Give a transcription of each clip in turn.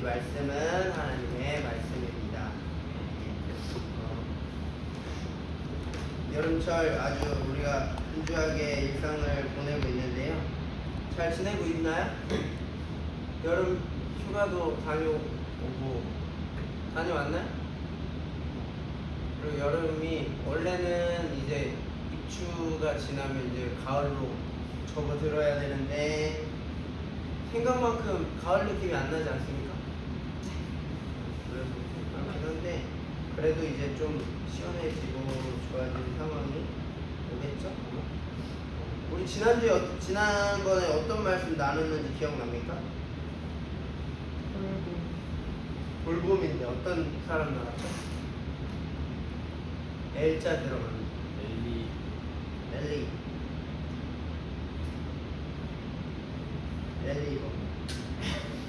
말씀은 하나님의 말씀입니다. 여름철 아주 우리가 분주하게 일상을 보내고 있는데요. 잘 지내고 있나요? 여름 휴가도 다녀왔나요? 그리고 여름이 원래는 이제 입추가 지나면 이제 가을로 접어들어야 되는데 생각만큼 가을 느낌이 안 나지 않습니까? 그래서 그렇긴 한데 그래도 이제 좀 시원해지고 좋아지는 상황이 오겠죠? 우리 지난번에 어떤 말씀 나눴는지 기억납니까? 돌봄인데 어떤 사람 나왔죠? L자 들어가는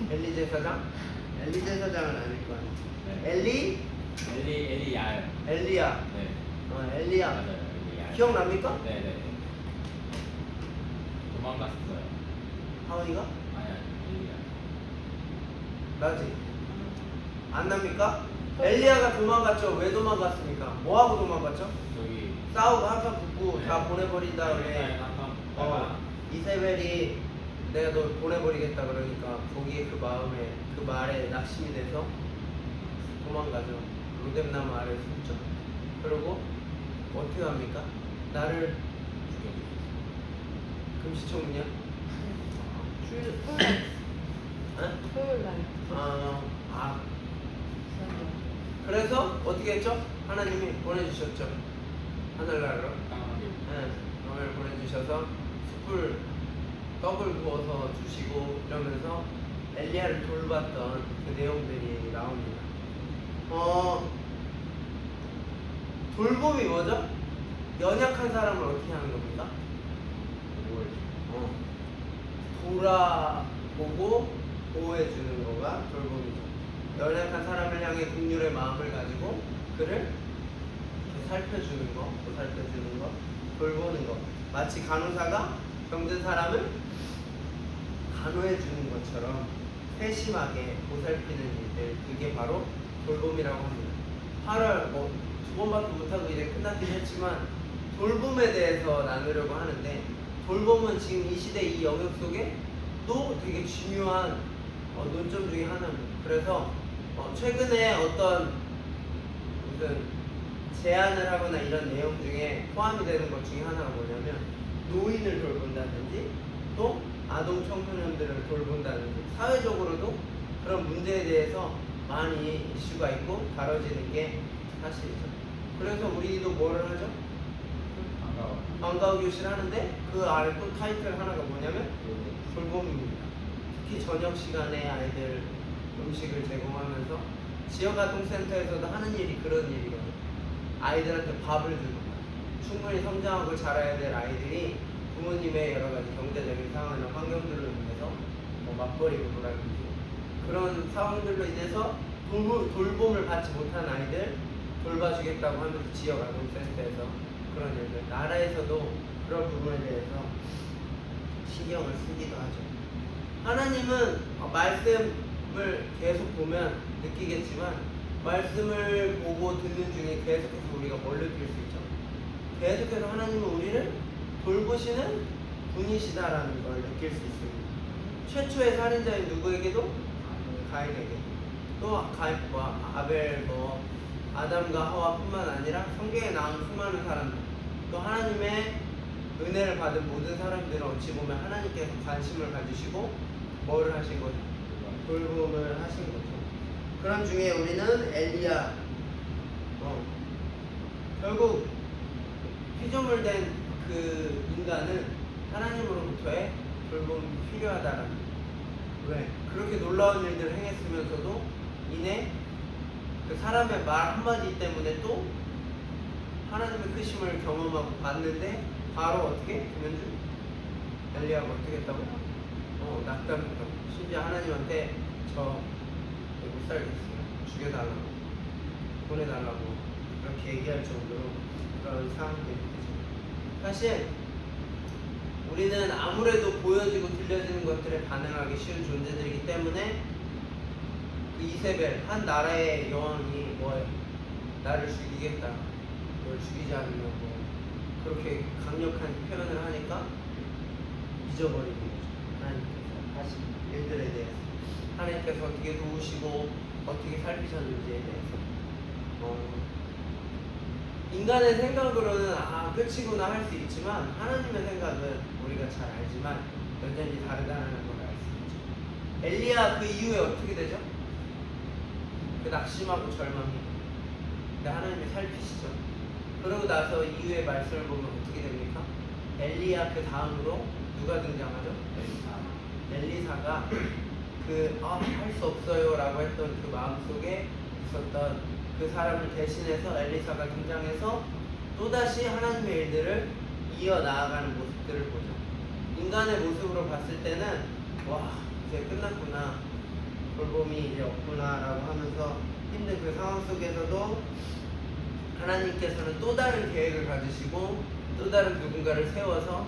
엘리 제사장? 엘리 제사장은 아닐 거 아니야. 엘리야. 네. 엘리야. 맞아요. 엘리야. 기억납니까? 네네. 도망갔어요. 하원이가? 아니 엘리야. 나지? 안 납니까? 엘리야가 도망갔죠. 왜 도망갔습니까? 뭐하고 도망갔죠? 저기 싸우고 한판 붙고 네. 다 보내버린 다음에 이세벨이 내가 너 보내버리겠다 그러니까 거기에 그 마음에 그 말에 낙심이 돼서 도망가죠. 로뎀나무 아래에 숨죠. 그리고 어떻게 합니까? 나를 금시초문이야? 토요일날. 그래서 어떻게 했죠? 하나님이 보내주셨죠. 하늘나라로. 너를 보내주셔서 숯불 떡을 구워서 주시고 이러면서 엘리야를 돌봤던 그 내용들이 나옵니다. 돌봄이 뭐죠? 연약한 사람을 어떻게 하는 겁니까? 돌아보고 보호해주는 거가 돌봄이죠. 연약한 사람을 향해 긍휼의 마음을 가지고 그를 살펴주는 거, 보살펴주는 거, 돌보는 거. 마치 간호사가 병든 사람을 간호해주는 것처럼 세심하게 보살피는 일들, 그게 바로 돌봄이라고 합니다. 8월 두 번밖에 못하고 이제 끝났긴 했지만 돌봄에 대해서 나누려고 하는데, 돌봄은 지금 이 시대 이 영역 속에 또 되게 중요한 논점 중에 하나입니다. 그래서 최근에 어떤 무슨 제안을 하거나 이런 내용 중에 포함이 되는 것 중에 하나가 뭐냐면 노인을 돌본다든지 또 아동 청소년들을 돌본다든지 사회적으로도 그런 문제에 대해서 많이 이슈가 있고 다뤄지는 게 사실이죠. 그래서 우리도 뭐를 하죠? 방과후 교실 하는데 그 아래 또 타이틀 하나가 뭐냐면 돌봄입니다. 특히 저녁 시간에 아이들 음식을 제공하면서 지역아동센터에서도 하는 일이 그런 일이거든요. 아이들한테 밥을 주는 거예요. 충분히 성장하고 자라야 될 아이들이 부모님의 여러 가지 경제적인 상황이나 환경들로 인해서 맞벌이고 놀아주고 그런 상황들로 인해서 돌봄을 받지 못한 아이들 돌봐주겠다고 하면서 지역아동센터에서 그런 일들, 나라에서도 그런 부분에 대해서 신경을 쓰기도 하죠. 하나님은 말씀을 계속 보면 느끼겠지만 말씀을 보고 듣는 중에 계속해서 우리가 뭘 느낄 수 있죠? 계속해서 하나님은 우리를 돌보시는 분이시다라는 걸 느낄 수 있습니다. 최초의 살인자인 누구에게도? 가인에게. 또 아벨, 아담과 하와뿐만 아니라 성경에 나온 수많은 사람들, 또 하나님의 은혜를 받은 모든 사람들은 어찌 보면 하나님께서 관심을 가지시고 뭐를 하신 거죠? 돌봄을 하신 거죠. 그런 중에 우리는 엘리야, 결국 피조물 된 그 인간은 하나님으로부터의 돌봄이 필요하다라는. 왜? 그렇게 놀라운 일들을 행했으면서도 이내 그 사람의 말 한마디 때문에 또 하나님의 크심을 경험하고 봤는데 바로 어떻게? 김현주 엘리야가 어떻게 했다고? 낙담했다고. 심지어 하나님한테 저 못 살겠어요. 죽여달라고, 보내달라고 그렇게 얘기할 정도로 그런 상황들이 있죠. 사실 우리는 아무래도 보여지고 들려지는 것들에 반응하기 쉬운 존재들이기 때문에 그 이세벨 한 나라의 여왕이 뭐예요? 나를 죽이겠다. 널 죽이지 않으면 뭐 그렇게 강력한 표현을 하니까 잊어버리는 거죠. 하나님께서 다시 일들에 대해서 하나님께서 어떻게 도우시고 어떻게 살피셨는지에 대해서 인간의 생각으로는 끝이구나 할 수 있지만 하나님의 생각은 우리가 잘 알지만 여전히 다르다는 걸 알 수 있죠. 엘리야 그 이후에 어떻게 되죠? 그 낙심하고 절망이. 근데 하나님이 살피시죠. 그러고 나서 이후의 말씀을 보면 어떻게 됩니까? 엘리야 그 다음으로 누가 등장하죠? 엘리사가 할 수 없어요 라고 했던 그 마음속에 있었던 그 사람을 대신해서 엘리사가 등장해서 또다시 하나님의 일들을 이어나가는 모습들을 보죠. 인간의 모습으로 봤을 때는 와 이제 끝났구나, 돌봄이 이제 없구나 라고 하면서 힘든 그 상황 속에서도 하나님께서는 또 다른 계획을 가지시고 또 다른 누군가를 세워서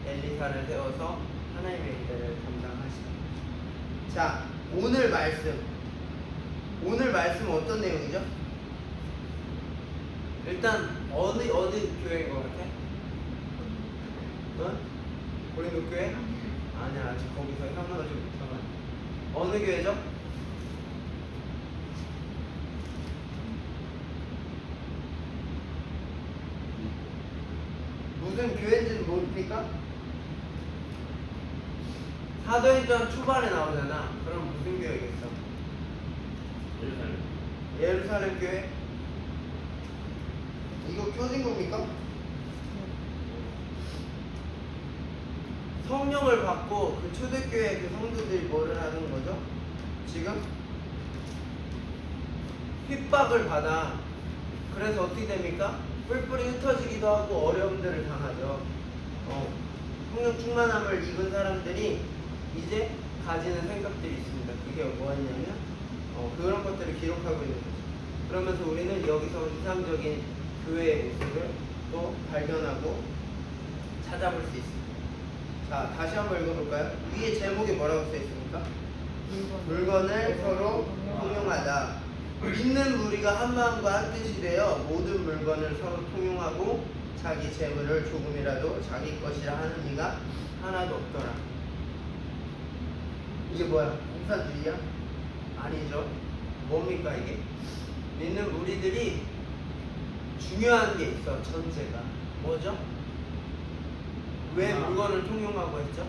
엘리사를 세워서 하나님의 일들을 감당하시는 거죠. 자, 오늘 말씀은 어떤 내용이죠? 일단 어느 교회인 것 같아? 어? 고린도 교회? 아니야, 아직 거기서 현황을 좀 못하면. 어느 교회죠? 무슨 교회인지는 모릅니까? 사도행전 초반에 나오잖아. 그럼 무슨 교회겠어? 예루살렘 교회? 이거 켜진 겁니까? 성령을 받고 그 초대교회 그 성도들이 뭐를 하는 거죠? 지금 핍박을 받아. 그래서 어떻게 됩니까? 뿔뿔이 흩어지기도 하고 어려움들을 당하죠. 성령 충만함을 입은 사람들이 이제 가지는 생각들이 있습니다. 그게 뭐였냐면 그런 것들을 기록하고 있는 거죠. 그러면서 우리는 여기서 이상적인 교회의 모습을 또 발견하고 찾아볼 수 있습니다. 자, 다시 한번 읽어볼까요? 위에 제목이 뭐라고 써 있습니까? 물건을 서로 통용하다. 믿는 무리가 한 마음과 한 뜻이 되어 모든 물건을 서로 통용하고 자기 재물을 조금이라도 자기 것이라 하는 이가 하나도 없더라. 이게 뭐야? 공산주의야? 아니죠. 뭡니까 이게? 믿는 무리들이 중요한 게 있어. 전제가 뭐죠? 왜 물건을 통용하고 했죠?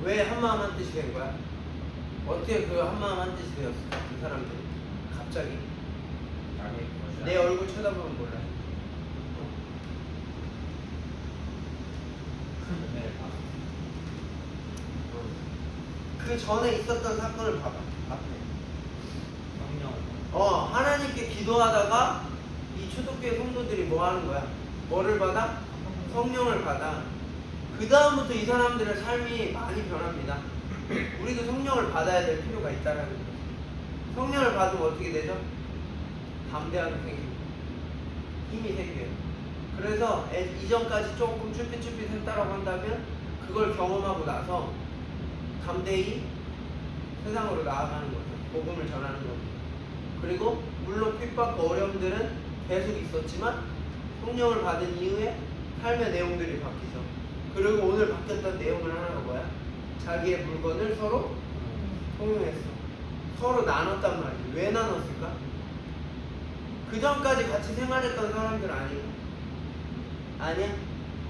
왜 한마음 한뜻이 된 거야? 어떻게 그 한마음 한뜻이 되었을까? 그 사람들이 갑자기 내 얼굴 쳐다보면 몰라요. 그 전에 있었던 사건을 봐봐. 앞에. 하나님께 기도하다가 이 초대교회 성도들이 뭐 하는 거야? 뭐를 받아? 성령을 받아. 그 다음부터 이 사람들의 삶이 많이 변합니다. 우리도 성령을 받아야 될 필요가 있다라는 거죠. 성령을 받으면 어떻게 되죠? 담대함이 생깁니다. 힘이 생겨요. 그래서 이전까지 조금 쭈삣쭈삣 했다라고 한다면 그걸 경험하고 나서 담대히 세상으로 나아가는 거죠. 복음을 전하는 겁니다. 그리고 물론 핍박과 어려움들은 계속 있었지만 성령을 받은 이후에 삶의 내용들이 바뀌죠. 그리고 오늘 바뀌었던 내용은 하나가 뭐야? 자기의 물건을 서로 통용했어. 서로 나눴단 말이지. 왜 나눴을까? 그 전까지 같이 생활했던 사람들 아니야? 아니야?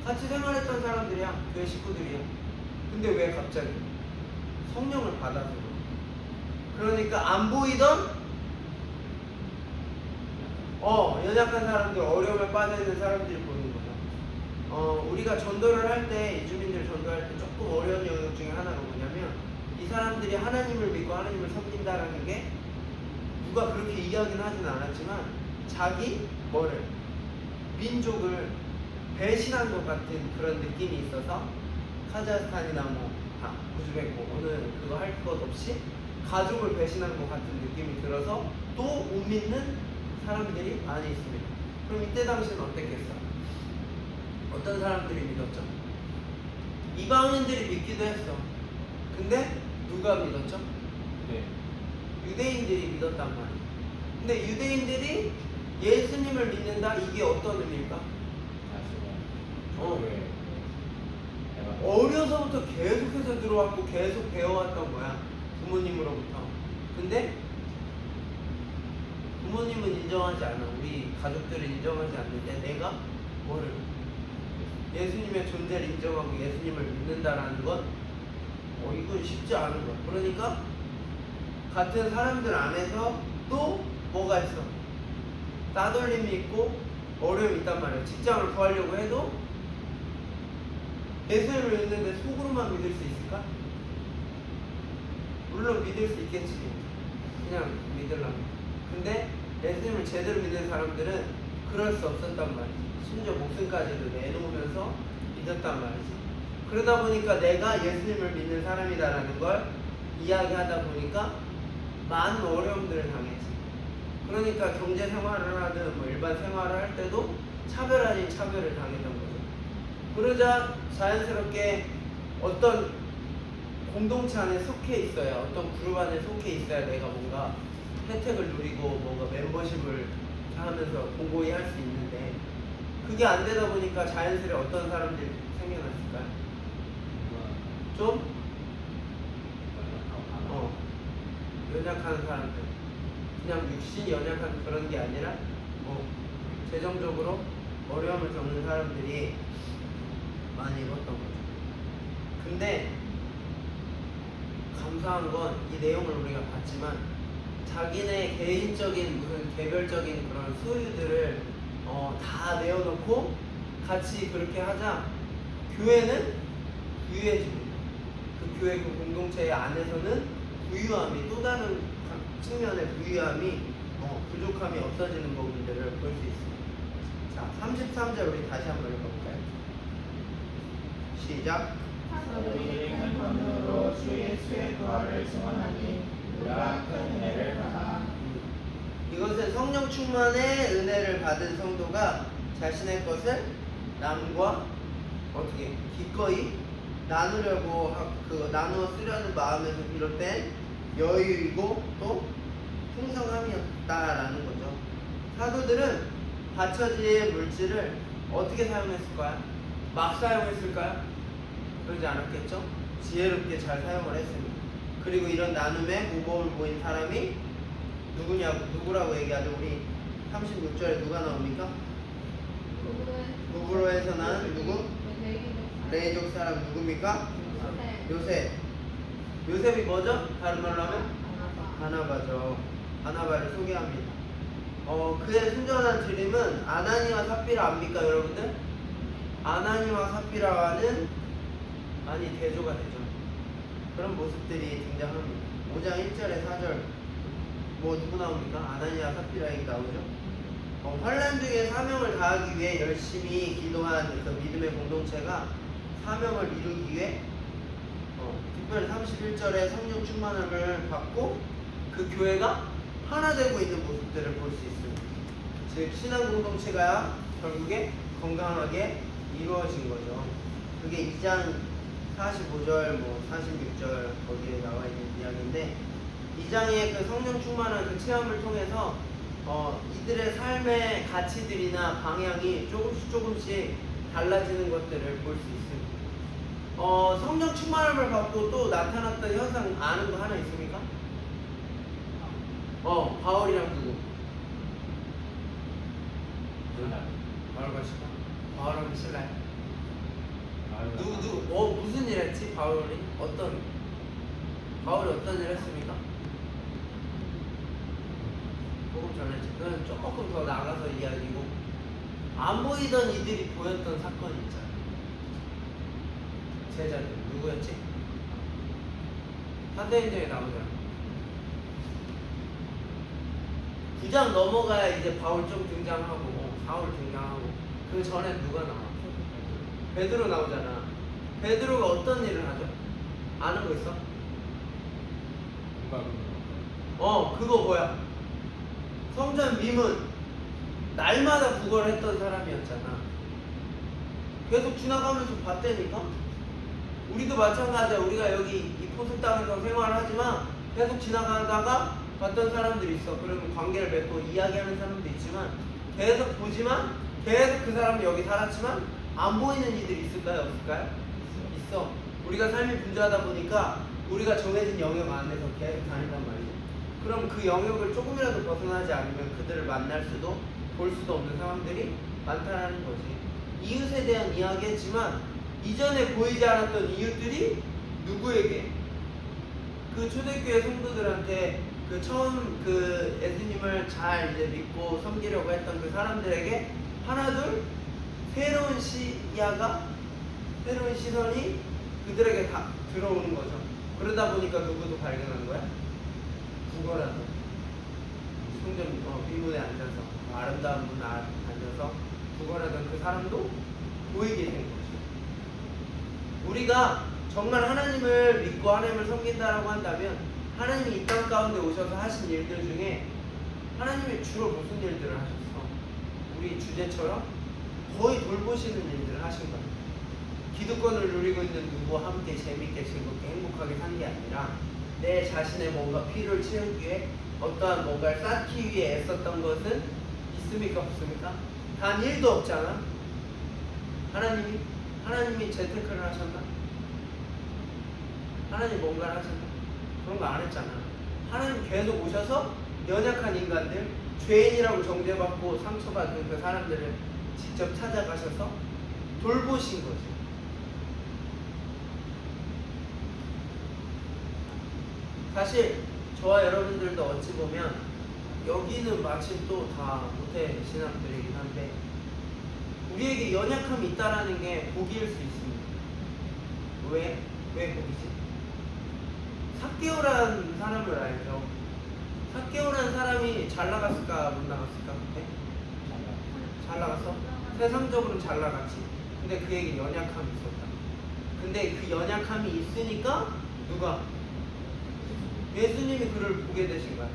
같이 생활했던 사람들이야. 교회 식구들이야. 근데 왜 갑자기? 성령을 받아서. 그러니까 안 보이던 연약한 사람들, 어려움에 빠져있는 사람들이 보이는 거죠. 우리가 전도를 할 때, 이주민들 전도할 때 조금 어려운 영역 중에 하나가 뭐냐면 이 사람들이 하나님을 믿고 하나님을 섬긴다라는 게 누가 그렇게 이야기는 하진 않았지만 자기 민족을 배신한 것 같은 그런 느낌이 있어서 카자흐스탄이나 우즈벡 어느 그거 할 것 없이 가족을 배신한 것 같은 느낌이 들어서 또 못 믿는 사람들이 많이 있습니다. 그럼 이때 당시는 어땠겠어? 어떤 사람들이 믿었죠? 이방인들이 믿기도 했어. 근데 누가 믿었죠? 네. 유대인들이 믿었단 말이에요. 근데 유대인들이 예수님을 믿는다, 이게 어떤 의미일까? 자신의 어. 어려서부터 계속해서 들어왔고 계속 배워왔던 거야, 부모님으로부터. 근데 부모님은 인정하지 않아. 우리 가족들은 인정하지 않는데 내가 뭐를? 예수님의 존재를 인정하고 예수님을 믿는다라는 건 이건 쉽지 않은 거야. 그러니까 같은 사람들 안에서 또 뭐가 있어? 따돌림이 있고 어려움이 있단 말이야. 직장을 구하려고 해도 예수님을 믿는데 속으로만 믿을 수 있을까? 물론 믿을 수 있겠지. 그냥 믿으려면. 근데 예수님을 제대로 믿는 사람들은 그럴 수 없었단 말이지. 심지어 목숨까지도 내놓으면서 믿었단 말이지. 그러다 보니까 내가 예수님을 믿는 사람이다라는 걸 이야기하다 보니까 많은 어려움들을 당했지. 그러니까 경제 생활을 하든 뭐 일반 생활을 할 때도 차별 아닌 차별을 당했던 거죠. 그러자 자연스럽게 어떤 공동체 안에 속해 있어야, 어떤 그룹 안에 속해 있어야 내가 뭔가 혜택을 누리고 뭔가 멤버십을 하면서 공고히 할 수 있는데, 그게 안 되다 보니까 자연스레 어떤 사람들이 생겨났을까요? 좀 연약한 사람들, 그냥 육신이 연약한 그런 게 아니라 재정적으로 어려움을 겪는 사람들이 많이 입었던 거죠. 근데 감사한 건 이 내용을 우리가 봤지만 자기네 개인적인 무슨 개별적인 그런 소유들을 다 내어놓고 같이 그렇게 하자 교회는 부유해집니다. 그 교회 그 공동체 안에서는 부유함이, 또 다른 측면의 부유함이 부족함이 없어지는 부분들을 볼 수 있습니다. 자, 33절 우리 다시 한번 읽어볼까요? 시작. 우리 큰 권능으로 주 예수의 부활을 증언하니 우리가 큰 은혜를 받아. 이것은 성령 충만의 은혜를 받은 성도가 자신의 것을 남과 어떻게 기꺼이 나누려고 나누어 쓰려는 마음에서 비롯된 여유이고 또 풍성함이었다라는 거죠. 사도들은 받쳐질 물질을 어떻게 사용했을까요? 막 사용했을까요? 그러지 않았겠죠? 지혜롭게 잘 사용을 했습니다. 그리고 이런 나눔에 모범을 보인 사람이 누구라고 얘기하죠? 우리 36절에 누가 나옵니까? 누구로에서 난 누구? 레이족 사람 누굽니까? 요셉. 요셉이 뭐죠? 다른 말로 하면? 바나바죠. 바나바를 소개합니다. 그의 순전한 드림은 아나니와 삽비라 압니까, 여러분들? 아나니와 삽비라와는 많이 대조가 되죠. 그런 모습들이 등장합니다. 5장 1절에 4절 누구 나옵니까? 아나니아 삽비라 얘기 나오죠. 환난 중에 사명을 다하기 위해 열심히 기도한 그 믿음의 공동체가 사명을 이루기 위해 특별히 31절에 성령 충만함을 받고 그 교회가 하나 되고 있는 모습들을 볼 수 있습니다. 즉 신앙 공동체가 결국에 건강하게 이루어진 거죠. 그게 2장 45절, 46절 거기에 나와 있는 이야기인데, 2장의 그 성령 충만한 그 체험을 통해서 이들의 삶의 가치들이나 방향이 조금씩 달라지는 것들을 볼 수 있습니다. 성령 충만함을 받고 또 나타났던 현상 아는 거 하나 있습니까? 바울이랑 누구? 바울과 실라. 바울하고 실라. 무슨 일 했지? 바울이 어떤 일 했습니까? 조금 전에 그건 조금 더 나가서 이야기고, 안 보이던 이들이 보였던 사건이 있잖아요. 제자들 누구였지? 사도행전에 나오잖아. 9장 넘어가야 이제 바울 좀 등장하고 사울 등장하고, 그 전에 누가 나와? 베드로 나오잖아. 베드로가 어떤 일을 하죠? 아는 거 있어? 그거 뭐야? 성전 미문 날마다 구걸을 했던 사람이었잖아. 계속 지나가면서 봤다니까? 우리도 마찬가지야. 우리가 여기 이 포수 땅에서 생활을 하지만 계속 지나가다가 봤던 사람들이 있어. 그러면 관계를 맺고 이야기하는 사람도 있지만 계속 보지만 계속 그 사람도 여기 살았지만 안 보이는 이들이 있을까요? 없을까요? 있어. 우리가 삶이 분주하다 보니까 우리가 정해진 영역 안에서 계속 다닌단 말이지. 그럼 그 영역을 조금이라도 벗어나지 않으면 그들을 만날 수도 볼 수도 없는 상황들이 많다라는 거지. 이웃에 대한 이야기했지만 이전에 보이지 않았던 이웃들이 누구에게? 그 초대교회 성도들한테 그 처음 그 예수님을 잘 이제 믿고 섬기려고 했던 그 사람들에게 하나둘 새로운 시야가, 새로운 시선이 그들에게 다 들어오는 거죠. 그러다 보니까 누구도 발견한 거야? 국어라도 성전 빈문에 앉아서 아름다운 문 앉아서 국어라던 그 사람도 보이게 된 거죠. 우리가 정말 하나님을 믿고 하나님을 섬긴다라고 한다면 하나님이 이 땅 가운데 오셔서 하신 일들 중에 하나님이 주로 무슨 일들을 하셨어? 우리 주제처럼 거의 돌보시는 일들을 하신 거예요. 기득권을 누리고 있는 누구와 함께 재밌게 즐겁게 행복하게 산 게 아니라 내 자신의 뭔가 필요를 채우기 위해 어떠한 뭔가를 쌓기 위해 애썼던 것은 있습니까? 없습니까? 단 1도 없잖아. 하나님이 재테크를 하셨나? 하나님 뭔가를 하셨나? 그런 거 안 했잖아. 하나님 계속 오셔서 연약한 인간들, 죄인이라고 정죄받고 상처받은 그 사람들을 직접 찾아가셔서 돌보신 거지. 사실 저와 여러분들도 어찌 보면 여기는 마침 또 다 모태 신앙들이긴 한데 우리에게 연약함이 있다라는 게 복일 수 있습니다. 왜 복이지? 삭개오라는 사람을 알죠? 삭개오라는 사람이 잘 나갔을까 못 나갔을까 그때? 잘 나갔어? 세상적으로는 잘 나갔지. 근데 그에게 연약함이 있었다. 근데 그 연약함이 있으니까 누가? 예수님이 그를 보게 되신 거야.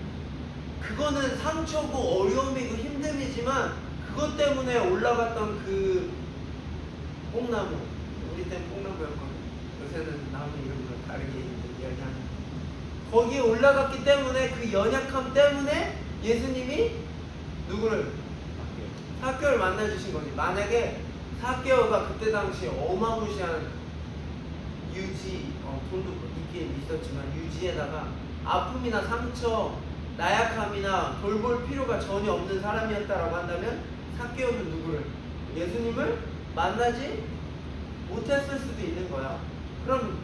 그거는 상처고 어려움이고 힘듦이지만 그것 때문에 올라갔던 그 뽕나무, 우리 때는 뽕나무였거든. 요새는 나무 이름으로 다르게 이야기하는. 거기에 올라갔기 때문에 그 연약함 때문에 예수님이 누구를? 삭개오를 만나주신 거지. 만약에 삭개오가 그때 당시 어마무시한 유지, 돈도 있긴 있었지만 유지에다가 아픔이나 상처, 나약함이나 돌볼 필요가 전혀 없는 사람이었다라고 한다면 삭개오는 누구를? 예수님을 만나지 못했을 수도 있는 거야. 그럼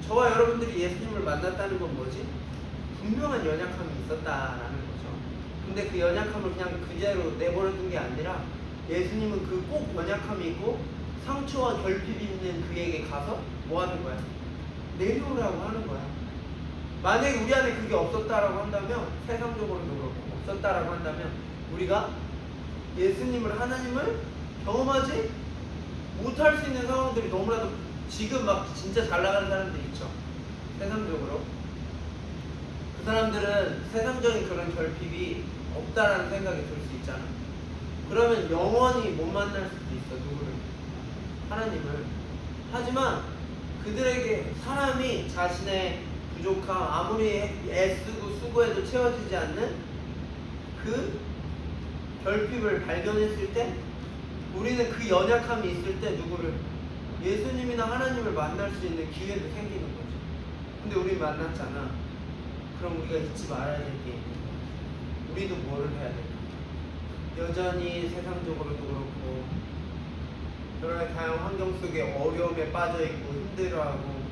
저와 여러분들이 예수님을 만났다는 건 뭐지? 분명한 연약함이 있었다라는 거죠. 근데 그 연약함을 그냥 그대로 내버려둔 게 아니라 예수님은 그 꼭 연약함이 있고 상처와 결핍이 있는 그에게 가서 뭐 하는 거야? 내놓으라고 하는 거야. 만약에 우리 안에 그게 없었다라고 한다면, 세상적으로도 그렇고 없었다라고 한다면 우리가 예수님을, 하나님을 경험하지 못할 수 있는 상황들이 너무나도 지금 막 진짜 잘 나가는 사람들 있죠. 세상적으로 그 사람들은 세상적인 그런 결핍이 없다라는 생각이 들 수 있잖아. 그러면 영원히 못 만날 수도 있어. 누구를? 하나님을. 하지만 그들에게 사람이 자신의 부족함, 아무리 애쓰고 수고해도 채워지지 않는 그 결핍을 발견했을 때 우리는 그 연약함이 있을 때 누구를? 예수님이나 하나님을 만날 수 있는 기회도 생기는 거죠. 근데 우리 만났잖아. 그럼 우리가 잊지 말아야 될 게 있는 거야. 우리도 뭐를 해야 될까? 여전히 세상적으로도 그렇고 여러 가지 다양한 환경 속에 어려움에 빠져있고 힘들어하고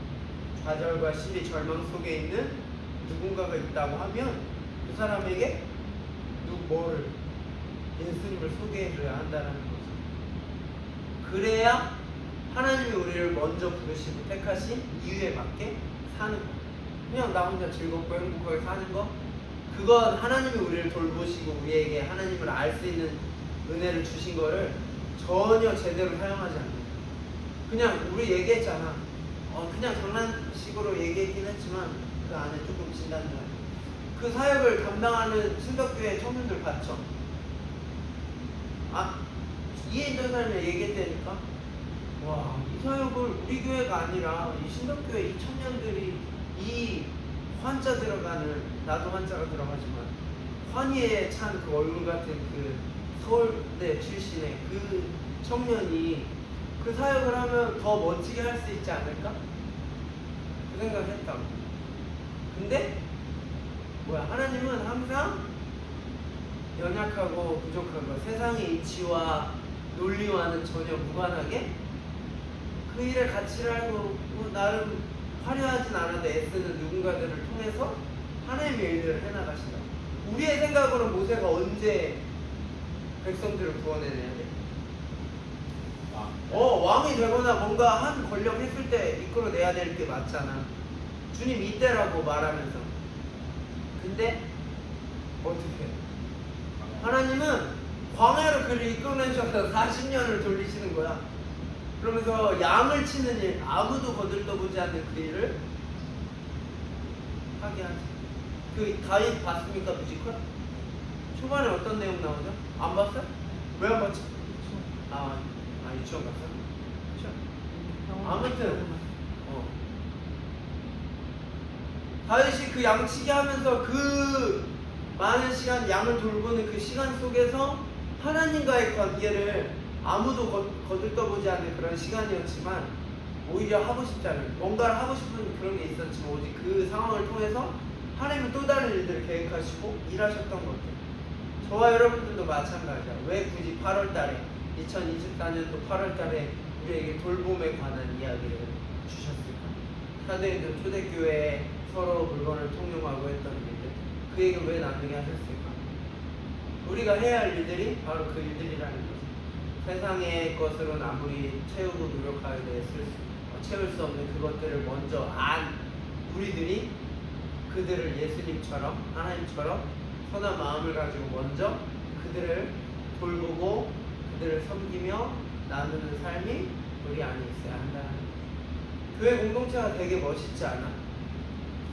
좌절과 시비 절망 속에 있는 누군가가 있다고 하면 그 사람에게 뭐를? 예수님을 소개해줘야 한다는 거죠. 그래야 하나님이 우리를 먼저 부르시고 택하신 이유에 맞게 사는 거. 그냥 나 혼자 즐겁고 행복하게 사는 거, 그건 하나님이 우리를 돌보시고 우리에게 하나님을 알 수 있는 은혜를 주신 거를 전혀 제대로 사용하지 않는 거예요. 그냥 우리 얘기했잖아. 그냥 장난식으로 얘기했긴 했지만 그 안에 조금 진단을 해요. 그 사역을 담당하는 신덕교회 청년들 봤죠? 2인 전사님이 얘기했다니까? 와, 이 사역을 우리 교회가 아니라 이 신덕교회 이 청년들이 이 환자 들어가는, 나도 환자가 들어가지만 환희에 찬 그 얼굴 같은 그 서울대 출신의 그 청년이 그 사역을 하면 더 멋지게 할 수 있지 않을까? 그 생각했다고. 근데 뭐야, 하나님은 항상 연약하고 부족한 것, 세상의 이치와 논리와는 전혀 무관하게 그 일의 가치를 알고 뭐 나름 화려하진 않아도 애쓰는 누군가들을 통해서 하나님의 일들을 해나가신다. 우리의 생각으로는 모세가 언제 백성들을 구원해내야 돼? 왕이 되거나 뭔가 한 권력 했을 때 이끌어내야 될 게 맞잖아. 주님 이때라고 말하면서. 근데 어떻게? 하나님은 광야로 그를 이끌어내셔서 40년을 돌리시는 거야. 그러면서 양을 치는 일, 아무도 거들떠보지 않는 그 일을 하게 하지. 그 다윗 봤습니까, 뮤지컬? 초반에 어떤 내용 나오죠? 안 봤어요? 왜 안 봤지? 유치원 갔어? 아무튼 다윗이 그 양치기 하면서 그 많은 시간 양을 돌보는 그 시간 속에서 하나님과의 관계를 아무도 거들떠보지 않는 그런 시간이었지만 오히려 하고 싶지 않은, 뭔가를 하고 싶은 그런 게 있었지만 오직 그 상황을 통해서 하나님은 또 다른 일들을 계획하시고 일하셨던 것들. 저와 여러분들도 마찬가지야. 왜 굳이 8월달에 2024년도 8월달에 우리에게 돌봄에 관한 이야기를 주셨을까? 사도행전 초대교회에 서로 물건을 통용하고 했던 일들, 그 얘기를 왜 나누게 하셨을까? 우리가 해야 할 일들이 바로 그 일들이라는 거죠. 세상의 것으로는 아무리 채우고 노력하여도 채울 수 없는 그것들을 먼저 안 우리들이 그들을 예수님처럼, 하나님처럼 선한 마음을 가지고 먼저 그들을 돌보고 그들을 섬기며 나누는 삶이 우리 안에 있어야 한다는 거예요. 교회 공동체가 되게 멋있지 않아?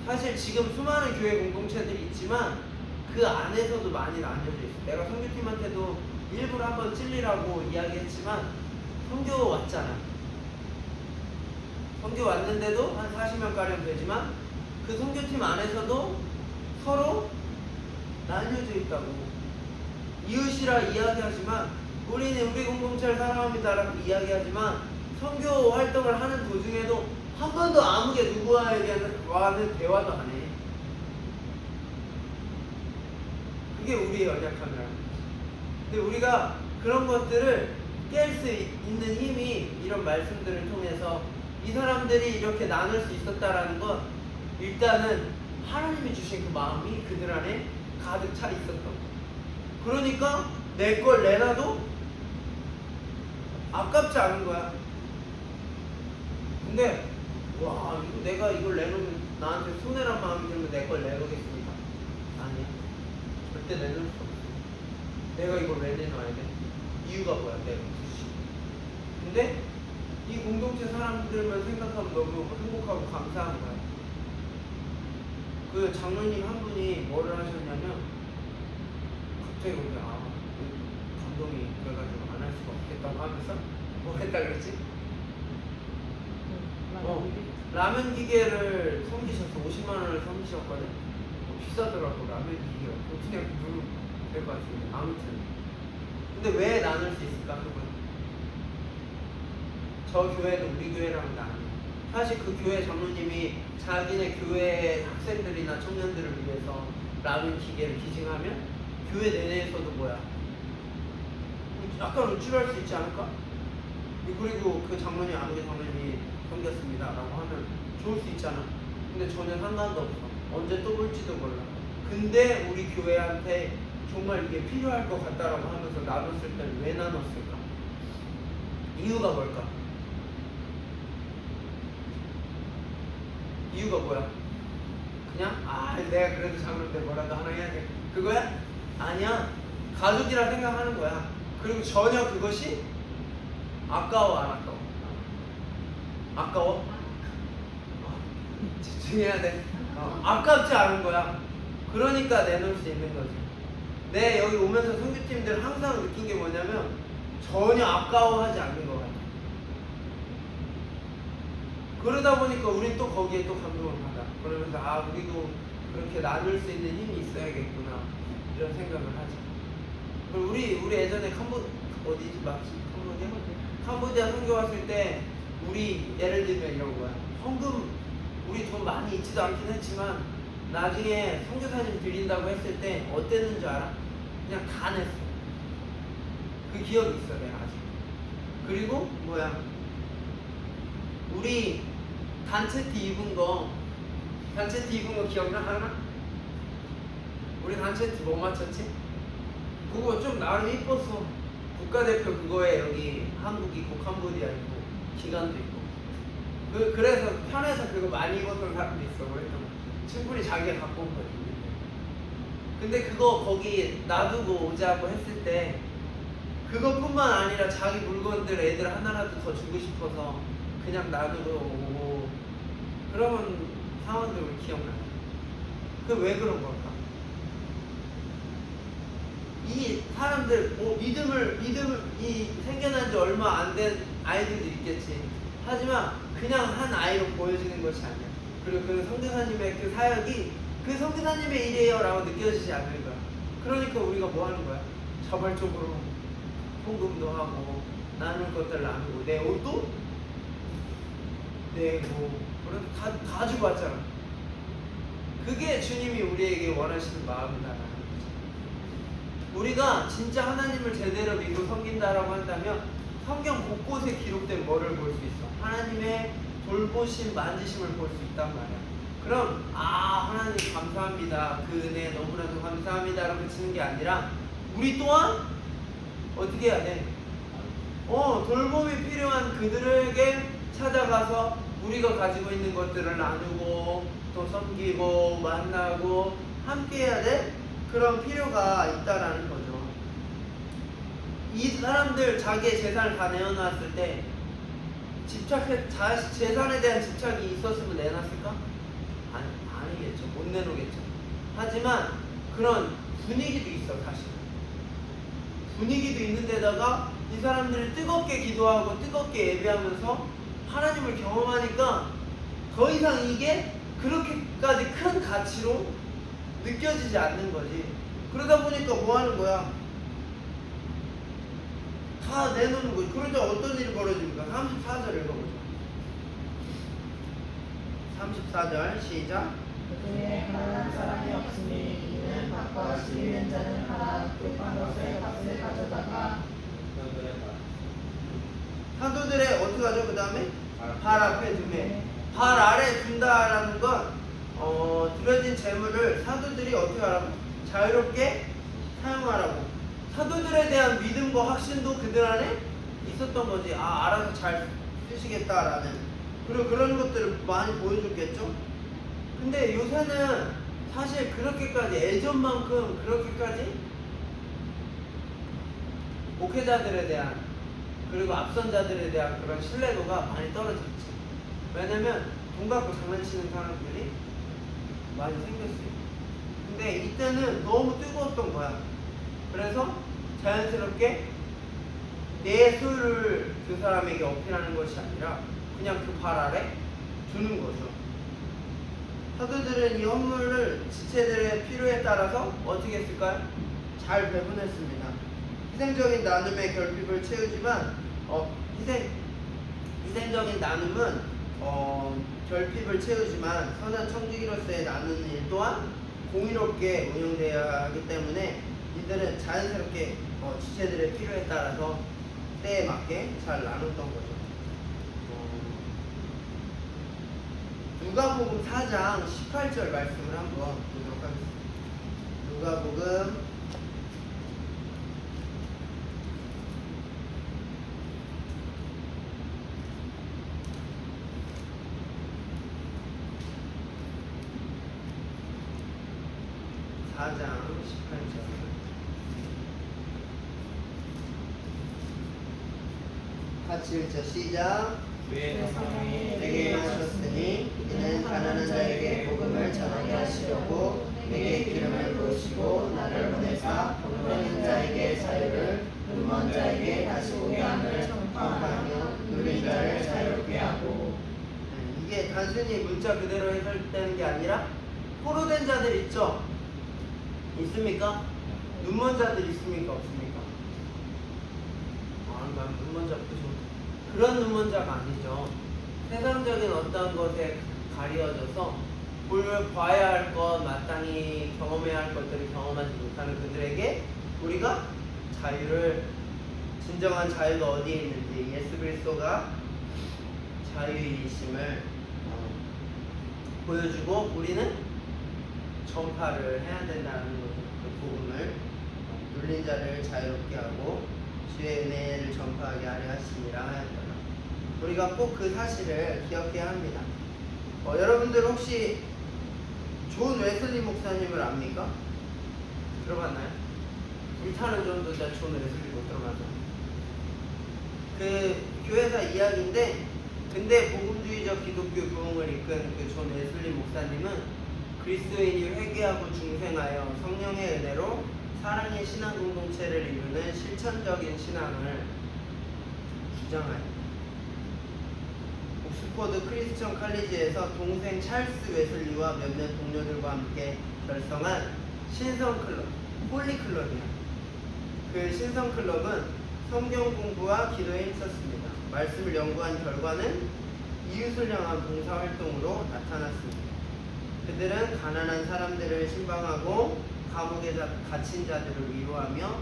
사실 지금 수많은 교회 공동체들이 있지만 그 안에서도 많이 나뉘어져 있어. 내가 선교팀한테도 일부러 한번 찔리라고 이야기했지만 선교 왔잖아. 선교 왔는데도 한 40명가량 되지만 그 선교팀 안에서도 서로 나뉘어져 있다고. 이웃이라 이야기하지만 우리는 우리 공동체를 사랑합니다라고 이야기하지만 선교 활동을 하는 도중에도 한 번도 아무개 누구와는 대화도 안 해. 그게 우리의 연약함이라는 거지. 근데 우리가 그런 것들을 깰 수 있는 힘이 이런 말씀들을 통해서 이 사람들이 이렇게 나눌 수 있었다라는 건 일단은 하나님이 주신 그 마음이 그들 안에 가득 차 있었던 거. 그러니까 내 걸 내놔도 아깝지 않은 거야. 근데 와, 이거 내가 이걸 내놓으면 나한테 손해란 마음이 들면 내 걸 내놓겠습니까? 아니야. 절대 내놓을 수 없어. 내가 이걸 왜 내놔야 돼? 이유가 뭐야? 내가 굳이. 근데 이 공동체 사람들만 생각하면 너무 행복하고 감사한 거야. 그 장로님 한 분이 뭐를 하셨냐면 갑자기 우리가 감동이 그래가지고 안 할 수가 없겠다고 하면서 뭐 했다 그랬지? 라면 기계를 섬기셔서 50만 원을 섬기셨거든? 비싸더라고. 라면 기계가 그냥 누르면 될 것 같은데. 아무튼 근데 왜 나눌 수 있을까? 그분 저 교회도 우리 교회랑 나눠. 사실 그 교회 장로님이 자기네 교회 학생들이나 청년들을 위해서 라면 기계를 기증하면 교회 내내에서도 뭐야, 약간 우쭐할 수 있지 않을까? 그리고 그 장로님, 아무개 장로님이 섬겼습니다 라고 하면 좋을 수 있잖아. 근데 전혀 상관도 없어. 언제 또 볼지도 몰라. 근데 우리 교회한테 정말 이게 필요할 것 같다라고 하면서 나눴을 때는 왜 나눴을까? 이유가 뭘까? 이유가 뭐야? 그냥 내가 그래도 장로인데 뭐라도 하나 해야 돼, 그거야? 아니야. 가족이라 생각하는 거야. 그리고 전혀 그것이 아까워 안 아까워? 아까워? 집중해야 돼. 아깝지 않은 거야. 그러니까 내놓을 수 있는 거지. 내 여기 오면서 선교팀들 항상 느낀 게 뭐냐면 전혀 아까워하지 않는 거 같아. 그러다 보니까 우린 또 거기에 또 감동을 받아. 그러면서 아 우리도 그렇게 나눌 수 있는 힘이 있어야겠구나 이런 생각을 하죠. 그리고 우리 예전에 어디지 맞지? 캄보디아 선교 왔을 때 우리 예를 들면 이런 거야. 헌금 우리 돈 많이 있지도 않긴 했지만 나중에 선교사님 드린다고 했을 때 어땠는 줄 알아? 그냥 다 냈어. 그 기억이 있어 내가 아직. 그리고 우리 단체 티 입은 거 기억나 하나? 우리 단체 티 뭐 맞췄지? 그거 좀 나름 이뻤어. 국가대표 그거에 여기 한국 있고 캄보디아 있고 기간도 있고 그래서 편해서 그거 많이 입었던 사람도 있어. 그래서 충분히 자기가 갖고 온 거지. 근데 그거 거기 놔두고 오자고 했을 때 그것뿐만 아니라 자기 물건들 애들 하나라도 더 주고 싶어서 그냥 놔두고 오고 그런 상황들 우리 기억나. 그 왜 그런 걸까? 이 사람들 믿음을 생겨난 지 얼마 안 된 아이들도 있겠지. 하지만 그냥 한 아이로 보여지는 것이 아니야. 그리고 그 선교사님의 그 사역이 그 선교사님의 일이에요라고 느껴지지 않는 거야. 그러니까 우리가 뭐 하는 거야? 자발적으로 헌금도 하고 나눌 것들 나누고 내 옷도 내고 그래서 다 주고 왔잖아. 그게 주님이 우리에게 원하시는 마음이다. 우리가 진짜 하나님을 제대로 믿고 섬긴다라고 한다면 성경 곳곳에 기록된 뭐를 볼 수 있어? 하나님의 돌보심, 만지심을 볼 수 있단 말이야. 그럼 하나님 감사합니다. 그 은혜 너무나도 감사합니다 라고 치는 게 아니라 우리 또한 어떻게 해야 돼? 돌봄이 필요한 그들에게 찾아가서 우리가 가지고 있는 것들을 나누고 또 섬기고 만나고 함께 해야 돼? 그런 필요가 있다라는 거죠. 이 사람들 자기의 재산을 다 내어놨을 때 재산에 대한 집착이 있었으면 내놨을까? 아니겠죠. 못 내놓겠죠. 하지만 그런 분위기도 있어. 사실 분위기도 있는 데다가 이 사람들이 뜨겁게 기도하고 뜨겁게 예배하면서 하나님을 경험하니까 더 이상 이게 그렇게까지 큰 가치로 느껴지지 않는 거지. 그러다 보니까 뭐 하는 거야? 다 내놓는 거지. 그러자 어떤 일이 벌어집니까? 34절 읽어보죠. 34절 시작. 그중에 가난한 사람이 없으니 이는 밭과 씨 있는 자는 하나 급한 것에 값을 가져다가 사도들의 어떻게 하죠? 그 다음에 발 앞에 두매. 발 아래 둔다라는 건 들여진 재물을 사도들이 어떻게 하라고? 자유롭게 사용하라고. 사도들에 대한 믿음과 확신도 그들 안에 있었던 거지. 알아서 잘 쓰시겠다라는. 그리고 그런 것들을 많이 보여줬겠죠. 근데 요새는 사실 그렇게까지 예전만큼 그렇게까지 목회자들에 대한 그리고 앞선자들에 대한 그런 신뢰도가 많이 떨어졌지. 왜냐면 돈 갖고 장난치는 사람들이 많이 생겼어요. 근데 이때는 너무 뜨거웠던 거야. 그래서 자연스럽게 내 소유를 그 사람에게 어필하는 것이 아니라 그냥 그 발 아래 주는 거죠. 사도들은 이 헌물을 지체들의 필요에 따라서 어떻게 했을까요? 잘 배분했습니다. 희생적인 나눔의 결핍을 채우지만 희생적인 나눔은 결핍을 채우지만 선한 청지기로서의 나누는 일 또한 공의롭게 운영되어야 하기 때문에 이들은 자연스럽게 지체들의 필요에 따라서 때에 맞게 잘 나눴던 거죠. 누가복음 4장 18절 말씀을 한번 보도록 하겠습니다. 누가복음 4장 18절. 같이 읽자. 시작. 주의 성령이 내게 임하셨으니 이는 가난한 자에게 복음을 전하게 하시려고 내게 기름을 부으시고 나를 보내사 누리는 자에게 자유를 눈먼 자에게 다시 보게 함을 전파하며 누린 자를 자유롭게 하고 문자 그대로 해설되는 게 아니라 포로된 자들 있죠? 있습니까? 눈먼 자들 있습니까? 없습니까? 난 눈먼 자 그런 눈먼 자가 아니죠. 세상적인 어떤 것에 가려져서 봐야 할 것, 마땅히 경험해야 할 것들을 경험하지 못하는 그들에게 우리가 자유를, 진정한 자유가 어디에 있는지, 예수 그리스도가 자유이심을 보여주고 우리는 전파를 해야 된다는 거죠. 그 복음을 눌린 자를 자유롭게 하고 주의 은혜를 전파하게 하려 하시니라 하였더라. 우리가 꼭 그 사실을 기억해야 합니다. 여러분들 혹시 존 웨슬리 목사님을 압니까? 들어봤나요? 불타는 전도자 존 웨슬리 못 들어봤나요? 그 교회사 이야기인데, 근데 복음주의적 기독교 부흥을 이끈 그 존 웨슬리 목사님은 그리스도인이 회개하고 중생하여 성령의 은혜로 사랑의 신앙 공동체를 이루는 실천적인 신앙을 주장하여 옥스퍼드 크리스천 칼리지에서 동생 찰스 웨슬리와 몇몇 동료들과 함께 결성한 신성클럽, 홀리클럽이야. 그 신성클럽은 성경 공부와 기도에 힘썼습니다. 말씀을 연구한 결과는 이웃을 향한 봉사활동으로 나타났습니다. 그들은 가난한 사람들을 신방하고 감옥에 갇힌 자들을 위로하며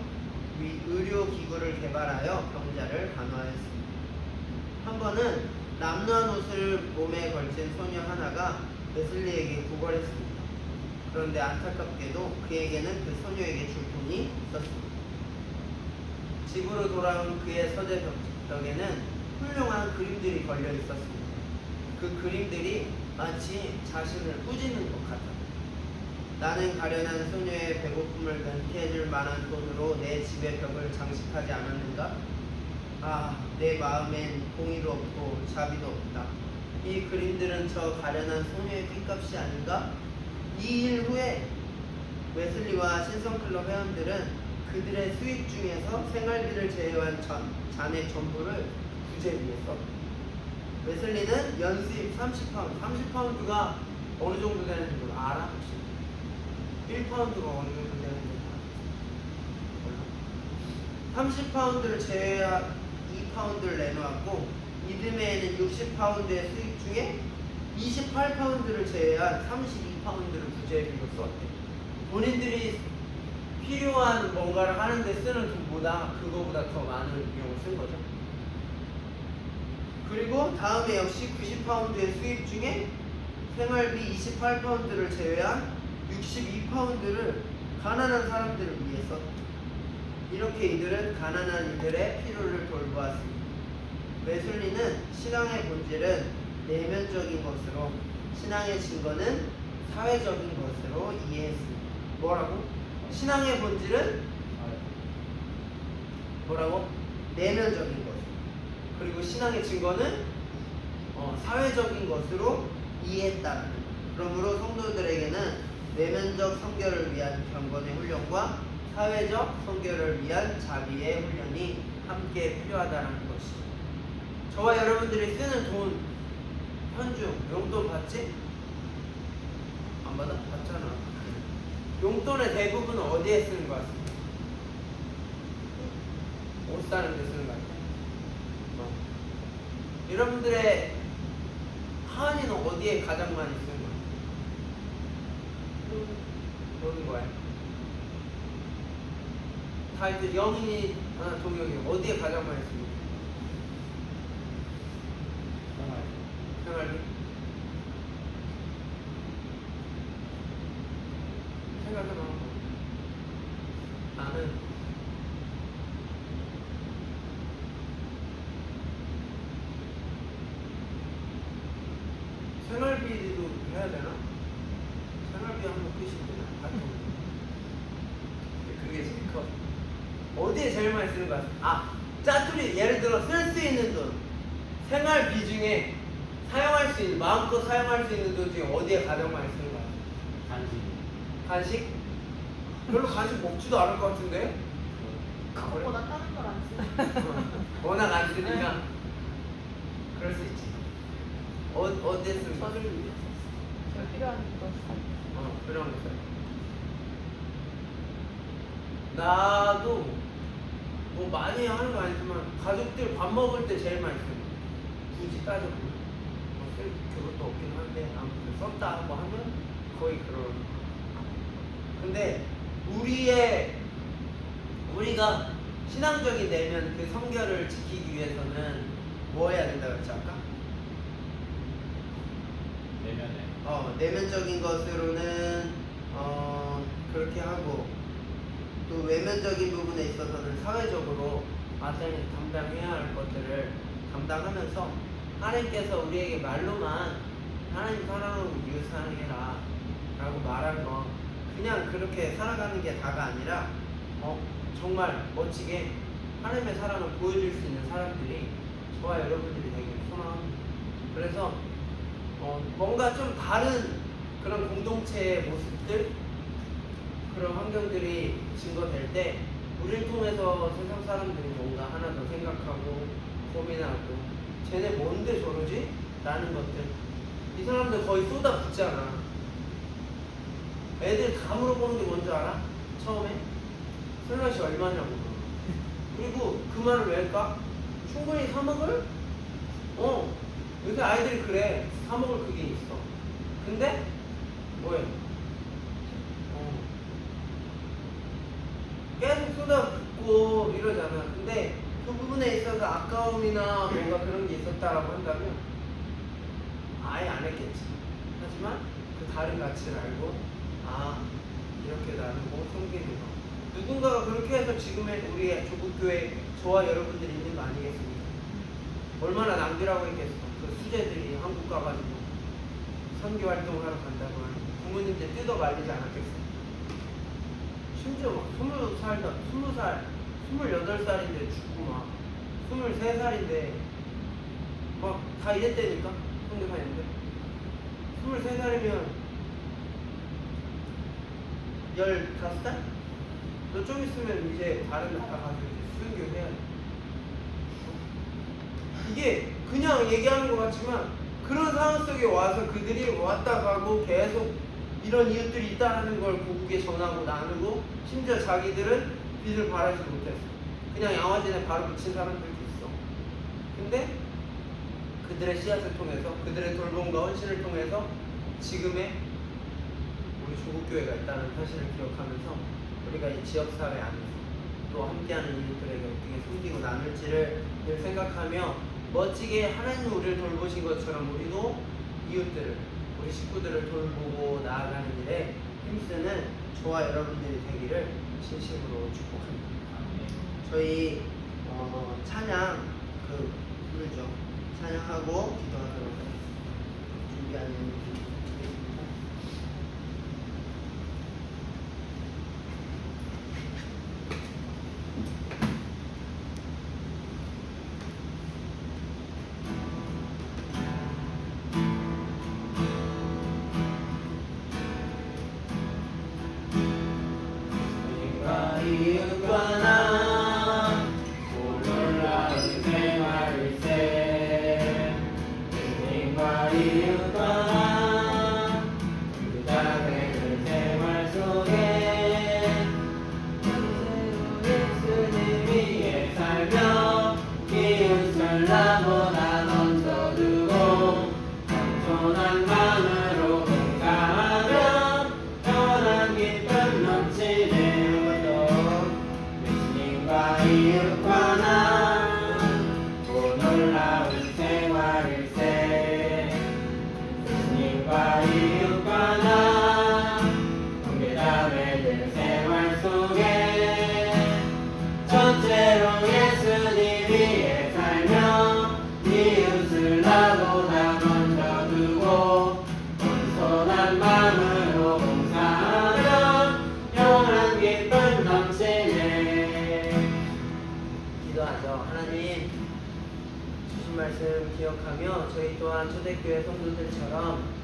의료기구를 개발하여 병자를 간호하였습니다. 한 번은 남루한 옷을 몸에 걸친 소녀 하나가 웨슬리에게 구걸했습니다. 그런데 안타깝게도 그에게는 그 소녀에게 줄 돈이 있었습니다. 집으로 돌아온 그의 서재 벽에는 훌륭한 그림들이 걸려 있었습니다. 그 그림들이 마치 자신을 꾸짖는 것 같았다. 나는 가련한 소녀의 배고픔을 면케해줄 만한 돈으로 내 집의 벽을 장식하지 않았는가? 내 마음엔 공의도 없고 자비도 없다. 이 그림들은 저 가련한 소녀의 핏값이 아닌가? 이 일 후에 웨슬리와 신성클럽 회원들은 그들의 수입 중에서 생활비를 제외한 잔액 전부를 구제비에 썼다. 웨슬리는 연수입 30파운드, 30파운드가 어느 정도 되는지 알아? 혹시? 1파운드가 어느 정도 되는지 몰라? 30파운드를 제외한 2파운드를 내놓았고 이듬해에는 60파운드의 수입 중에 28파운드를 제외한 32파운드를 구제비로 썼대. 본인들이 필요한 뭔가를 하는데 쓰는 돈보다 그거보다 더 많은 비용을 쓴 거죠. 그리고 다음에 역시 90파운드의 수입 중에 생활비 28파운드를 제외한 62파운드를 가난한 사람들을 위해 썼다. 이렇게 이들은 가난한 이들의 필요를 돌보았습니다. 웨슬리는 신앙의 본질은 내면적인 것으로, 신앙의 증거는 사회적인 것으로 이해했습니다. 뭐라고? 신앙의 본질은 뭐라고? 내면적인 것. 그리고 신앙의 증거는 사회적인 것으로 이해했다는 것. 그러므로 성도들에게는 내면적 선결을 위한 경건의 훈련과 사회적 선결을 위한 자비의 훈련이 함께 필요하다는 것이죠. 저와 여러분들이 쓰는 돈, 현금, 용돈 받지? 안 받아? 받잖아. 용돈의 대부분은 어디에 쓰는 것 같습니다? 옷 사는 데 쓰는 것 같아요. 여러분들의 하은이는 어디에 가장 많이 쓰는 거예요? 노는 거예요. 다 이제 영인이 동영이 어디에 가장 많이 쓰는 거예요? 생활비. 생각해봐. 나는 생활비도 해야 되나? 생활비 한번 끄시면 되나? 그게 제일 커. 어디에 제일 많이 쓰는 거야? 짜투리, 예를 들어 쓸 수 있는 돈, 생활비 중에 사용할 수 있는, 마음껏 사용할 수 있는 돈 중에 어디에 가장 많이 쓰는 거야? 간식. 간식? 별로 간식 먹지도 않을 것 같은데? 그거보다 다른 걸 안 쓰는 워낙 안 쓰니까 그럴 수 있지. 어디에 쓰는 거야? 저를 위해서 필요한 거 필요한 거 써요. 나도 뭐 많이 하는 거 아니지만 가족들 밥 먹을 때 제일 많이 써요. 굳이 따져보면 쓸 그것도 없긴 한데 아무튼 썼다 뭐 하면 거의 그런. 근데 우리가 신앙적인 내면 그 성결을 지키기 위해서는 뭐 해야 된다고 했지 아까? 내면에 내면적인 것으로는 그렇게 하고 또 외면적인 부분에 있어서는 사회적으로 마땅히 담당해야 할 것들을 담당하면서 하나님께서 우리에게 말로만 하나님 사랑하고 이웃 사랑해라 라고 말한 거 그냥 그렇게 살아가는 게 다가 아니라 정말 멋지게 하나님의 사랑을 보여줄 수 있는 사람들이 저와 여러분들이 되게 소망합니다. 그래서 뭔가 좀 다른 그런 공동체의 모습들 그런 환경들이 증거될 때 우리를 통해서 세상 사람들이 뭔가 하나 더 생각하고 고민하고 쟤네 뭔데 저러지? 라는 것들 이 사람들 거의 쏟아붓잖아. 애들 다 물어보는 게 뭔지 알아? 처음에 슬롯이 얼마냐고. 그리고 그 말을 왜 할까? 충분히 사 먹을? 요새 아이들이 그래. 사 먹을 그게 있어. 근데 뭐해? 계속 쏟아붓고 이러잖아. 근데 그 부분에 있어서 아까움이나 뭔가 그런 게 있었다라고 한다면 아예 안 했겠지. 하지만 그 다른 가치를 알고 이렇게 나누고 섬기는 거. 누군가가 그렇게 해서 지금의 우리의 조국교회 저와 여러분들이 있는 거 아니겠습니까? 얼마나 낭비라고 했겠어. 그 수제들이 한국 가가지고 선교 활동을 하러 간다고 하는 부모님들 뜯어 말리지 않았겠어. 심지어 막 20살, 20살, 28살인데 죽고 막 23살인데 막 다 이랬다니까? 선교 다니는데 23살이면 15살? 너 좀 있으면 이제 다른 나라 가서 수행교 해야 돼. 이게 그냥 얘기하는 것 같지만 그런 상황 속에 와서 그들이 왔다 가고 계속 이런 이웃들이 있다는 걸 고국에 전하고 나누고 심지어 자기들은 빚을 바라지 못했어. 그냥 양화진에 바로 붙인 사람들도 있어. 근데 그들의 씨앗을 통해서 그들의 돌봄과 헌신을 통해서 지금의 우리 조국교회가 있다는 사실을 기억하면서 우리가 이 지역사회 안에서 또 함께하는 이웃들에게 어떻게 섬기고 나눌지를 늘 생각하며 멋지게 하나님이 우리를 돌보신 것처럼 우리도 이웃들을 우리 식구들을 돌보고 나아가는 일에 힘쓰는 저와 여러분들이 되기를 진심으로 축복합니다. 저희 찬양 부르죠. 찬양하고 기도하도록 하겠습니다. 준비하는 이웃과 나 놀라운 생활일세 주님과 이웃과 나 그 자매의 생활 속에 예수님 위에 살며 이웃을 나보다 먼저 두고 겸손한 마음으로 봉사하며 편한 기쁨 넘치는 이웃과 나 또 놀라운 생활일세 예수님과 이웃과 나 형제자매들 생활 속에 전체로 예수님 위에 살며 이웃을 나보다 먼저 두고 겸손한 마음으로 봉사하며 영원한 기쁨 넘치네. 기도하죠. 하나님 주신 말씀 기억하며 저희 또한 초대교회 성도들처럼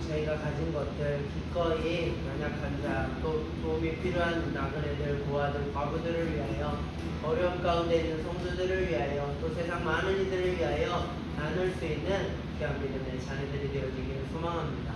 저희가 가진 것들 기꺼이 연약한 자 또 도움이 필요한 나그네들 고아들 과부들을 위하여 어려움 가운데 있는 성도들을 위하여 또 세상 많은 이들을 위하여 나눌 수 있는 귀한 믿음의 자녀들이 되어지기를 소망합니다.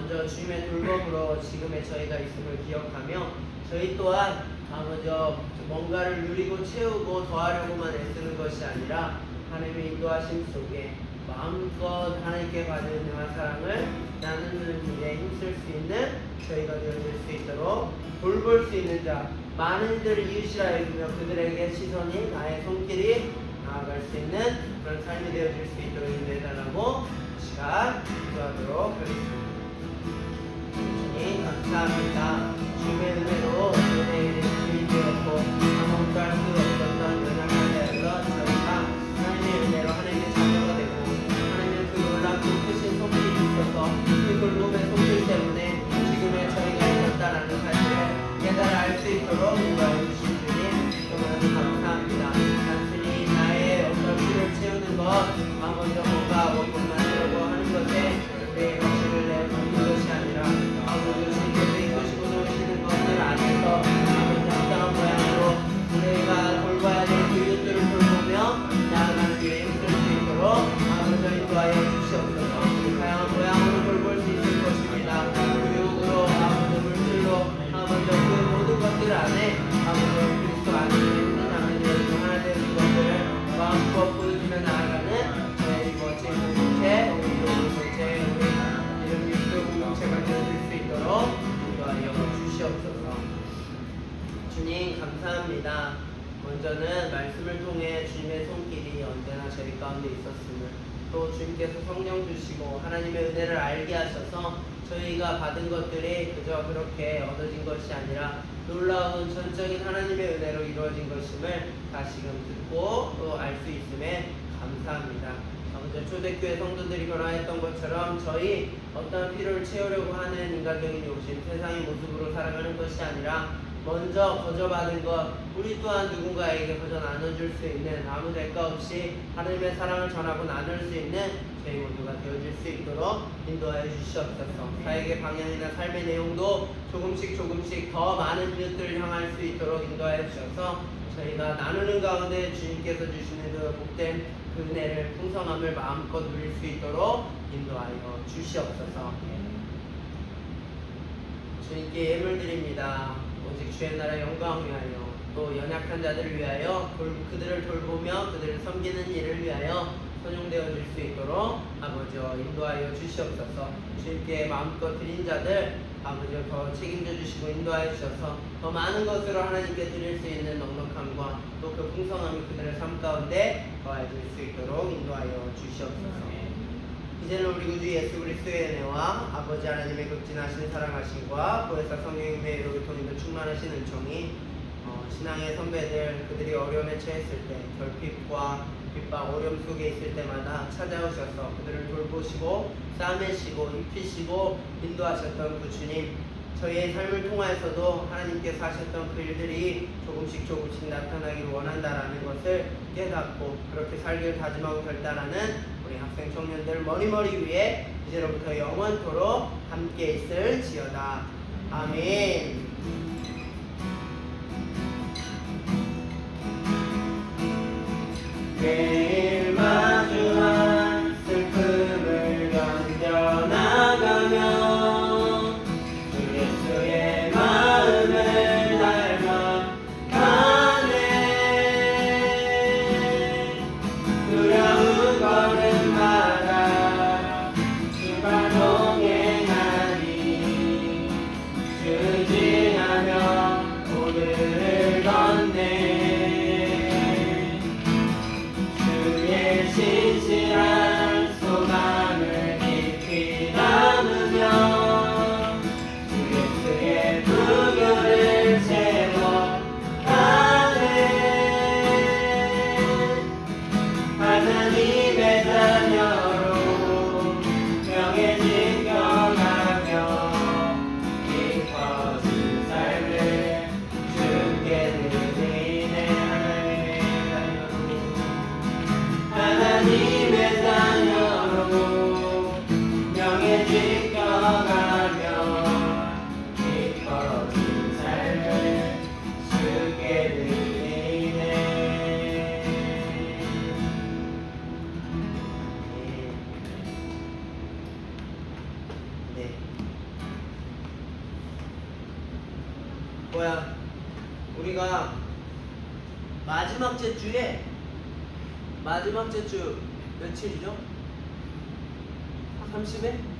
먼저 주님의 돌봄으로 지금의 저희가 있음을 기억하며 저희 또한 먼저 뭔가를 누리고 채우고 더하려고만 애쓰는 것이 아니라 하나님의 인도하심 속에 마음껏 하나님께 받은 은혜와 사랑을 나누는 일에 힘쓸 수 있는 저희가 되어질 수 있도록 돌볼 수 있는 자 많은 이들을 이웃이라 여기며 그들에게 시선이 나의 손길이 나아갈 수 있는 그런 삶이 되어질 수 있도록 인도해달라고 시간 기도하도록 하겠습니다. 주님 감사합니다. 주님의 은혜로 은혜의 주인 되었고 아무것도 할 수 없었던 연약한 자에서 저희가 하나님의 은혜로 하나님의 자녀가 되고 하나님의 그 놀랍고 크신 손길이 있어서 그 돌봄의 손길 때문에 지금의 저희가 있었다라는 사실을 깨달아 알 수 있도록 인도하여 주신 주님 너무나도 감사합니다. 단순히 나의 어떤 필요를 채우는 것 먼저 뭔가 먹고 만들려고 하는 것에 우리의 것을 내어놓는 것이 아니라 아버지 주님께서 이끄시고 도우시는 것을 안에서 아버지 합당한 모양으로 우리가 돌봐야 될 이웃들을 돌보며 나아가는 일에 힘쓸 수 있도록 아버지 인도하여 주시옵소서. 다양한 모양으로 돌볼 수 있을 것입니다. 교육으로 아버지 물질로 아버지 그 모든 것들 안에 아버지 그리스도 안에 있는 하나님의 하나 되는 것들을 마음껏 보여주며 나아가는 저희 멋진 공동체 우리 공동체 우리 이름 예수 공동체가 되어질 수 있도록 인도하여 주시옵소서. 주님 감사합니다. 먼저는 말씀을 통해 주님의 손길이 언제나 저희 가운데 있었음을 또 주님께서 성령 주시고 하나님의 은혜를 알게 하셔서 저희가 받은 것들이 그저 그렇게 얻어진 것이 아니라 놀라운 전적인 하나님의 은혜로 이루어진 것임을 다시금 듣고 또 알 수 있음에 감사합니다. 먼저 초대교회 성도들이 변화했던 것처럼 저희 어떤 필요를 채우려고 하는 인간적인 욕심, 세상의 모습으로 살아가는 것이 아니라 먼저 거저받은 것 우리 또한 누군가에게 거저 나눠줄 수 있는 아무 대가 없이 하나님의 사랑을 전하고 나눌 수 있는 저희 모두가 되어질 수 있도록 인도하여 주시옵소서. 사역의 방향이나 삶의 내용도 조금씩 더 많은 이웃들을 향할 수 있도록 인도하여 주셔서 저희가 나누는 가운데 주님께서 주시는 그 복된 그 은혜를 풍성함을 마음껏 누릴 수 있도록 인도하여 주시옵소서. 주님께 예물 드립니다. 오직 주의 나라 영광 위하여 또 연약한 자들을 위하여 그들을 돌보며 그들을 섬기는 일을 위하여 선용되어질 수 있도록 아버지여 인도하여 주시옵소서. 주님께 마음껏 드린 자들 아버지여 더 책임져 주시고 인도하여 주셔서 더 많은 것으로 하나님께 드릴 수 있는 넉넉함과 또 그 풍성함이 그들의 삶 가운데 더해질 수 있도록 인도하여 주시옵소서. 이제는 우리 구주 예수 그리스도의 은혜와 아버지 하나님의 극진하신 사랑하심과 보혜사 성령의 매로 통인도 충만하신 은총이 신앙의 선배들 그들이 어려움에 처했을 때 결핍과 핍박 어려움 속에 있을 때마다 찾아오셔서 그들을 돌보시고 싸매시고 입히시고 인도하셨던 그 주님 저희의 삶을 통하여서도 하나님께서 하셨던 그 일들이 조금씩 나타나기를 원한다라는 것을 깨닫고 그렇게 살기를 다짐하고 결단하는 우리 학생 청년들 머리머리 위에 이제로부터 영원토록 함께 있을지어다. 아멘. 매일 마주한 슬픔을 견뎌나가며 주 예수의 마음을 닮아가네. 두려운 걸음마다 주가 동행하니 주지하며 오늘을 걷네. 신실한 소망을 깊이 담으며 주 예수의 부교를 채워가네. 하나님의 자녀로 명예 지켜가며 깊어진 삶을 주께 드리네. 하나님의 자녀로 명예 지켜가며 깊어진 삶을 주께 드리네. 네. 뭐야? 우리가 마지막 주 며칠이죠? 30일?